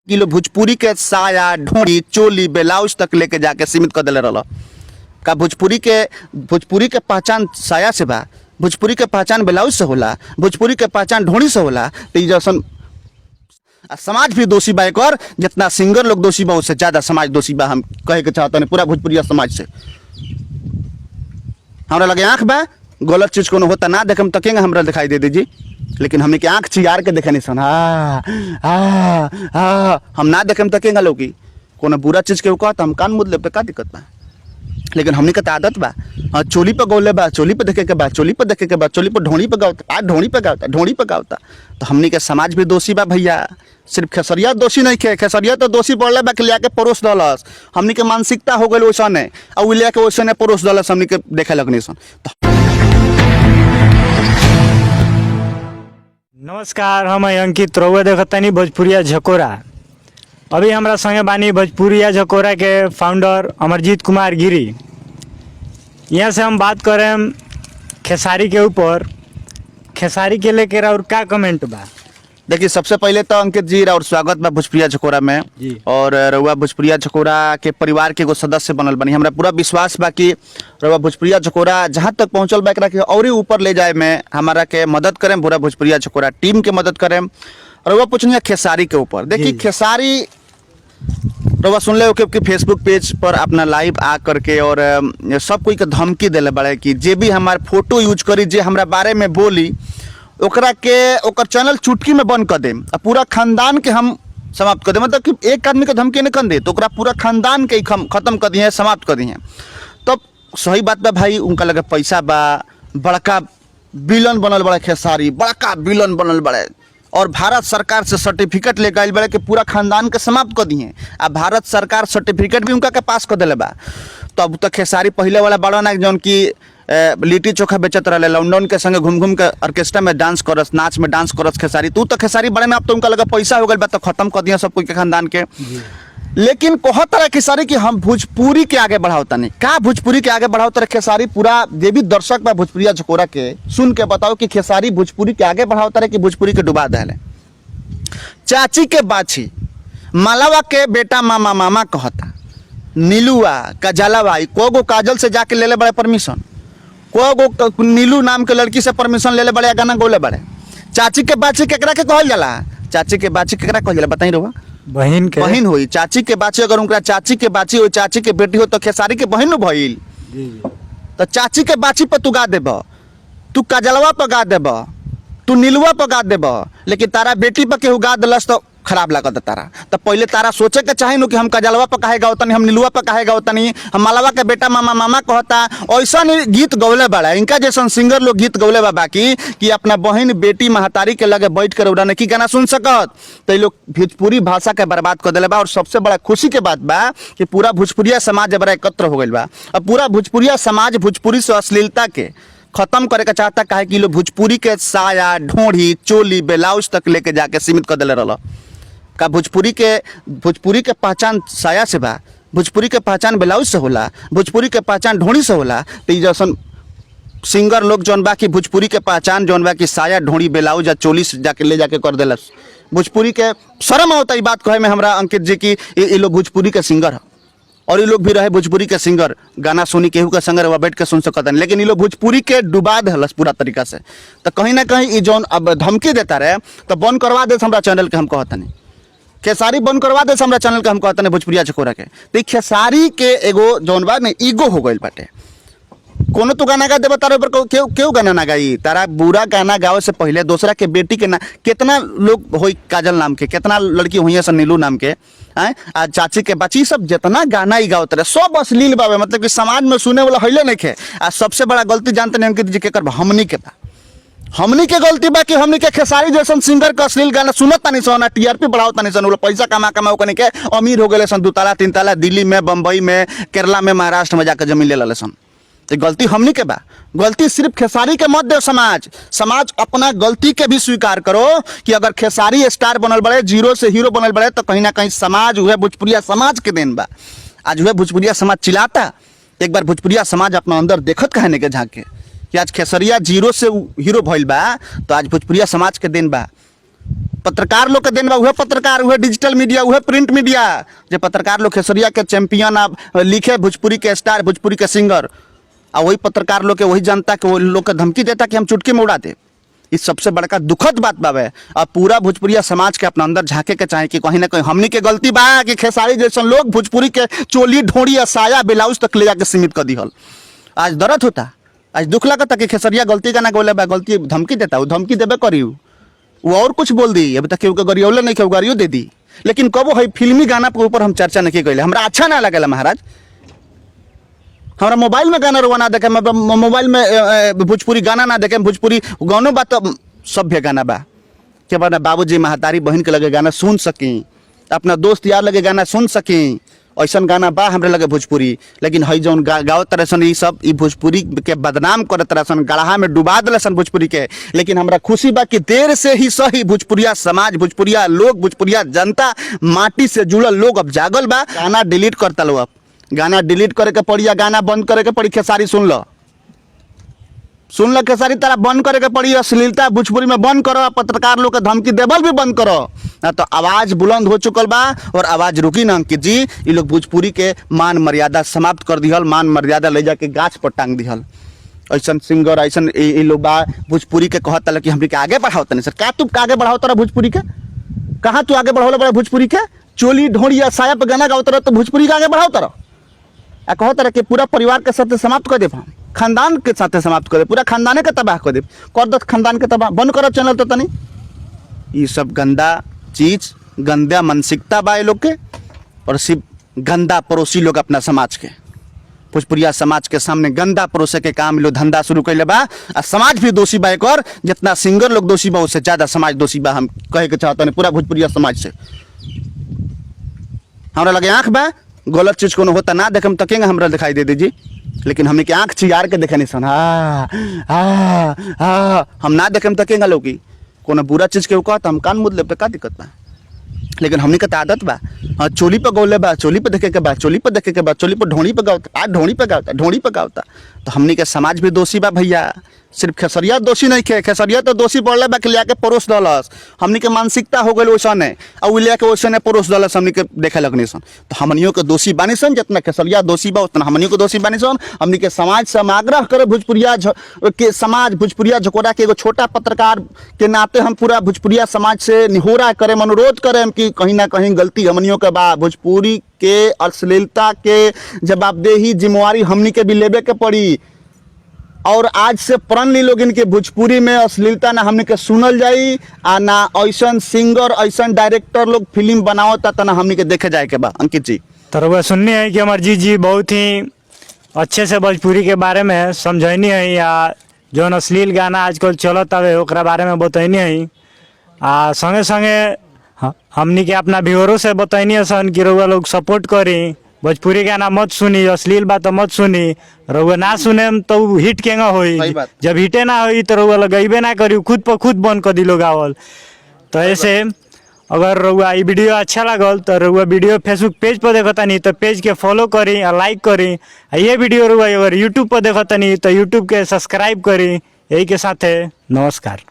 कि लोग भोजपुरी के साया ढोड़ी चोली ब्लाउज तक लेके जाके सीमित कर दिले रहल। का भोजपुरी के पहचान साया से बा, भोजपुरी के पहचान ब्लाउज से होला, भोजपुरी के पहचान ढोड़ी से होला। तो जैसन समाज भी दोषी बा, एक और जितना सिंगर लोग दोषी बा उससे ज्यादा समाज दोषी बा। हम कहे के चाहते हैं पूरा भोजपुरिया समाज से। हमरा लगे आँख बा, गलत चीज कोनो होता ना देखे तकेंगे हमरा दिखाई दे दीजिए, लेकिन हमने के आँख चियार के देखे नहीं सन हम ना देखे तकेंगे लोग की कोनो बुरा चीज के कहता हम कान मुद ले पे का दिक्कत बा। लेकिन हमने के आदत बा, हाँ चोली पे गौले बा, चोली पे देखे के बा, चोली पे देखे के बा, चोली पे ढोड़ी पे गावता, आज ढोड़ी पे गावता, ढोड़ी पे गावता। तो हमने के समाज भी दोषी बा भैया। सिर्फ खेसरिया दोषी नहीं खे, खेसरिया तो दोषी पड़ले बा कि लिया के परोस दलस। हमने के मानसिकता हो गई वैसा ने और लिया के वैसे ने परोस दलस, हमने के देखे लगनी सन। नमस्कार, हम अंकित रउआ देखतानी भोजपुरिया झकोरा। अभी हमरा संगे बानी भोजपुरिया झकोरा के फाउंडर अमरजीत कुमार गिरी। यहाँ से हम बात करें खेसारी के ऊपर। खेसारी के लेकर और क्या कमेंट बा? देखिए सबसे पहले तो अंकित जी और स्वागत बा भोजपुरिया झकोरा में जी। और रउआ भोजपुरिया झकोरा के परिवार के एगो सदस्य बनल बनी। हमरा पूरा विश्वास बा कि रउआ भोजपुरिया झकोरा जहाँ तक पहुँचल बा एकरा के और ही ऊपर ले जाए में हमारा के मदद करें, पूरा भोजपुरिया झकोरा टीम के मदद करें। रउआ पूछनिया खेसारी के ऊपर। देखिए खेसारी रउआ सुन ले कि फेसबुक पेज पर अपना लाइव आ करके और सब कोई के धमकी दिले बड़े कि जे भी हमार फोटो यूज करी, जे हमरा बारे में बोली, ओकरा के ओकर चैनल चुटकी में बंद कर देम, पूरा खानदान के हम समाप्त कर दें। मतलब कि एक आदमी के धमकी नहीं कर दे तो ओकरा पूरा खानदान के खत्म कर दिए, समाप्त कर दिए। तो सही बात बा भाई, उनका लगे पैसा बा, बड़का विलन बनल बड़े खेसारी, बड़का विलन बनल बड़े और भारत सरकार से सर्टिफिकेट लेके आइल बड़े कि पूरा खानदान के समाप्त कर दिए। आ भारत सरकार सर्टिफिकेट भी उनका के पास कर दिले बा। तो अब तक खेसारी पहले वाला बड़ा ना जौन की लिट्टी चोखा बेचत रहे, लॉकडाउन के संगे घूम घूम के ऑर्केस्ट्रा में डांस करस, नाच में डांस करस खेसारी। तू तो खेसारी बड़े में अब तो उनका लगा पैसा हो गया बा, तो खत्म कर दिया सब कोई के खानदान के। लेकिन कहत रहे खेसारी कि हम भोजपुरी के आगे बढ़ावता नहीं का, भोजपुरी के आगे बढ़ावता रहे खेसारी। पूरा जे भी दर्शक बा भोजपुरिया झकोरा के सुन के बताओ कि खेसारी भोजपुरी के आगे बढ़ावता रहे कि भोजपुरी के डुबा दे। चाची के बाछी मालावा के बेटा मामा मामा कहता, नीलुआ काजलवा कोगो काजल से जाके ले ले बड़े परमिशन, कोगो नीलू नाम के लड़की से परमिशन ले ले बड़े, गाना गोले बड़े। चाची के बाछी केकरा के कहल जाला? चाची के बाछी केकरा कहल जाला बताई रहुआ? बहन के बहन हुई। चाची के बाछी अगर उनका चाची के बाछी हो, चाची के बेटी हो तो खेसारी के बहन भइल। तो चाची के बाछी पर तू गा देब, तू काजलवा पर गा देब, तू नीलुआ पर गा देब, लेकिन तारा बेटी पर केहू गा दिलस तो खराब लागत तारा। तो पहले तारा सोचे के चाहे कि हम काजलवा पर काहे गावतनी, हम नीलुआ पर काहे गावतनी, हम मालावा के बेटा मामा मामा कहता। ऐसा नहीं गीत गौले बड़ा, इनका जैसा सिंगर लोग गीत गौले बा बाकी कि अपना बहन बेटी महतारी के लगे बैठ कर उड़ाने की गाना सुन सकत। तो लोग भोजपुरी भाषा के बर्बाद कर दिले बा। और सबसे बड़ा खुशी के बात बा कि पूरा भोजपुरिया समाज बड़ा एकत्र हो गई बा। अब पूरा भोजपुरिया समाज भोजपुरी से अश्लीलता के खत्म करे का चाहता, काहे कि लोग भोजपुरी के साया ढोड़ी चोली ब्लाउज तक लेके जाके सीमित कर दिले रहल। का भोजपुरी के पहचान साया से बा, भोजपुरी के पहचान ब्लाउज से होला, भोजपुरी के पहचान ढोड़ी से होला। तो जैसन सिंगर लोग जौन बा कि भोजपुरी के पहचान जौन बा कि साया ढोड़ी ब्लाउज या चोली से जाके ले जाके कर दिलस। भोजपुरी के शर्म होता है बात कहे में हमरा अंकित जी की ये लोग भोजपुरी के सिंगर है और ये लोग भी रहे भोजपुरी के सिंगर, गाना सुनी केहू के संग बैठ के सुन सकता नहीं, लेकिन ये लोग भोजपुरी के डुबा दलस पूरा तरीका से। तो कहीं ना कहीं ये जौन अब धमकी देता रहे तो बंद करवा दे हमरा चैनल के, हम कहता नहीं खेसारी बंद करवा दे हमरा चैनल के, हम कहता नहीं भोजपुरिया झकोरा के। तो खेसारी के एगो जौन बा में ईगो हो गई बाटे। कोनो तो गाना गा देबा तारे ऊपर क्यों गाना ना गाई? तारा बुरा गाना गावे से पहले दूसरा के बेटी के ना, कितना लोग होई काजल नाम के, कितना लड़की हुई सन नीलू नाम के, आ चाची के बच्ची सब जितना गाना ही गावत रहे सब अश्लील बावे। मतलब कि समाज में सुने वाला हइले नहीं खे। आ सबसे बड़ा गलती जानते नहीं अंकित जी के कर हमनी के बा, हमनी के गलती बा कि हमनी के खेसारी जैसन सिंगर का अश्लील गाना सुनत तानी सन, टीआरपी बढ़ावत तानी सन। वो पैसा कमा ओकनी के अमीर हो गए सन, 2 ताला 3 ताला दिल्ली में, बम्बई में, केरला में, महाराष्ट्र में जाकर जमीन ले ले सन। तो गलती हमनी के बा, गलती सिर्फ खेसारी के मत दे। समाज अपना गलती के भी स्वीकार करो कि अगर खेसारी स्टार बनल बड़े, जीरो से हीरो बनल बड़े, तो कहीं ना कहीं समाज हुए भोजपुरिया समाज के देन बा। आज हुए भोजपुरिया समाज चिल्लाता, एक बार भोजपुरिया समाज अपना अंदर देखत कहने के झाँक के कि आज खेसरिया जीरो से हीरो भइल बा, तो आज भोजपुरिया समाज के देन बा। पत्रकार लोग के देन बा, उहे पत्रकार, उहे डिजिटल मीडिया, उहे प्रिंट मीडिया, जे पत्रकार लोग खेसरिया के चैंपियन आप लिखे, भोजपुरी के स्टार, भोजपुरी के सिंगर, और वही पत्रकार लोग के, वही जनता के, वही लोग के धमकी देता कि हम चुटकी में उड़ा दे। इस सबसे बड़का दुखद बात बावे। अब पूरा भोजपुरिया समाज के अपना अंदर झांके के चाहे कि कहीं ना कहीं हमनी के गलती बा कि खेसारी जैसे लोग भोजपुरी के चोली ढोड़ी साया ब्लाउज तक ले जाके सीमित कर दिहल। आज दर्द होता, आज दुख लगता कि खेसरिया गलती का ना बोले बा, गलती धमकी देता, वो धमकी देवे करी, वो और कुछ बोल दी, अभी तक केहू के गरियौले नहीं, केहू गरियो दे दी। लेकिन कबो है फिल्मी गाना के ऊपर हम चर्चा नहीं कैले, हमरा अच्छा ना लगेला महाराज। हमारा मोबाइल में गाना रोना देखे, मोबाइल में भोजपुरी गाना ना देखे, भोजपुरी गानों बा तो सभ्य गाना बा के बा बाबूजी महतारी बहन के लगे गाना सुन सकी, अपना दोस्त यार लगे गाना सुन सकी, ऐसा गाना बा हमरे लगे भोजपुरी। लेकिन हई जौन गाओ तरह सन ई सब ई भोजपुरी के बदनाम करे तरह सन, गढ़ा में डुबा दिले सन भोजपुरी के। लेकिन हमरा खुशी बा कि देर से ही सही भोजपुरिया समाज, भोजपुरिया लोग, भोजपुरिया जनता, माटी से जुड़ल लोग अब जागल बा। गाना डिलीट करता लो, अब गाना डिलीट करे के पड़ी या गाना बंद करे के पड़ी। खेसारी सुन लो खेसारी, तारा बंद करे के पड़ी, अश्लीलता भोजपुरी में बंद करो, पत्रकार लोग के धमकी देवल भी बंद करो, ना तो आवाज बुलंद हो चुकल बा और आवाज रुकी ना अंकित जी। ये लोग भोजपुरी के मान मर्यादा समाप्त कर दिहल, मान मर्यादा ले जाके गाछ पर टांग दिहल। ऐसा सिंगर, ऐसा ये लोग बा भोजपुरी के कहता कि हम के आगे बढ़ाओ तनी सर। क्या तू आगे बढ़ाओ तारा भोजपुरी के? कहाँ तू आगे बढ़ाओ बड़ा भोजपुरी के? चोली ढोड़ी या साया पे गाना गाओ तारा तो भोजपुरी के आगे बढ़ाओ तारा। कहो तरह के पूरा परिवार के साथ समाप्त कर दे, खानदान के साथ समाप्त कर दे, पूरा खानदाने के तबाह कर दे, कर दो खानदान के तबाह, बंद करो चैनल तो तनी। ये सब गंदा चीज, गंदा मानसिकता बा लोग के, और सिर्फ गंदा पड़ोसी लोग अपना समाज के, भोजपुरिया समाज के सामने गंदा परोसे के काम लोग धंधा शुरू कैले बा। आ समाज भी दोषी बा, एक और जितना सिंगर लोग दोषी बा उससे ज्यादा समाज दोषी बा। हम कहे के चाहते हैं पूरा भोजपुरिया समाज से। हमरा लगे आँख बा, गलत चीज कोनो होता ना देखम तकेंगे हमरा दिखाई दे दीजिए, लेकिन हमने के आँख चियार के देखे नहीं सन। हम ना देखम तकेंगे लोग की कोनो बुरा चीज के कहता हम कान मुद लेब, का दिक्कत बा? लेकिन हमने के आदत बा, हाँ चोली पे गौले बा, चोली पे देखे के बा, चोली पे देखे के बा, चोली पे ढोणी पे गावता, आज ढोणी पे गावता, ढोणी पे गावता। तो हमने के समाज भी दोषी बा भैया, सिर्फ खेसरिया दोषी नहीं खे, खेसरिया तो दोषी पड़ले बा कि लिया परोस दलस। हमने के मानसिकता हो गई वैसन है, और लिया के वैसन परोस दलस, हमने के देखे लगनी सन। तो हमनियों के दोषी बानी सन, जितना खेसरिया दोषी बा उतना हमनियों के दोषी बानी सन। हमने के समाज से हम आग्रह करे, भोजपुरिया के समाज, भोजपुरिया झकोरा के एगो छोटा पत्रकार के नाते हम पूरा भोजपुरिया समाज से निहोरा करे, अनुरोध करे कि कहीं ना कहीं गलती हमनियों के बा। भोजपुरी के अश्लीलता के जवाबदेही जिम्मेवारी हमनी के भी लेबे के पड़ी, और आज से प्रण ली लोग इनके भोजपुरी में अश्लीलता ना हमने के सुनल जाई, आ ना ऐसा सिंगर, ऐसा डायरेक्टर लोग फिल्म बनावता तना हमने के देखे जाए के बा। अंकित जी तो सुननी है कि अमरजीत जी बहुत ही अच्छे से भोजपुरी के बारे में समझैनी है, या जौन अश्लील गाना आजकल चलत हवे ओकरा बारे में बतैनी है। आ संगे संगे हमनी के अपना व्यूअरों से बतैनी है सन कि रउआ लोग सपोर्ट करी, भोजपुरी गाना मत सुनी, अश्लील बात मत सुनी। रउआ ना सुने तो हिट केंगा होई, जब हिटे ना होई तो रउआ लगेबे ना करी, खुद पर खुद बंद कर दिलो गावल। तो ऐसे अगर रउआ ये वीडियो अच्छा लगल तो रउआ वीडियो फेसबुक पेज पर देखतानी तो पेज के फॉलो करी और लाइक करी। ये वीडियो रउआ अगर यूट्यूब पर देखतानी तो यूट्यूब के सब्सक्राइब करी। यही के साथ नमस्कार।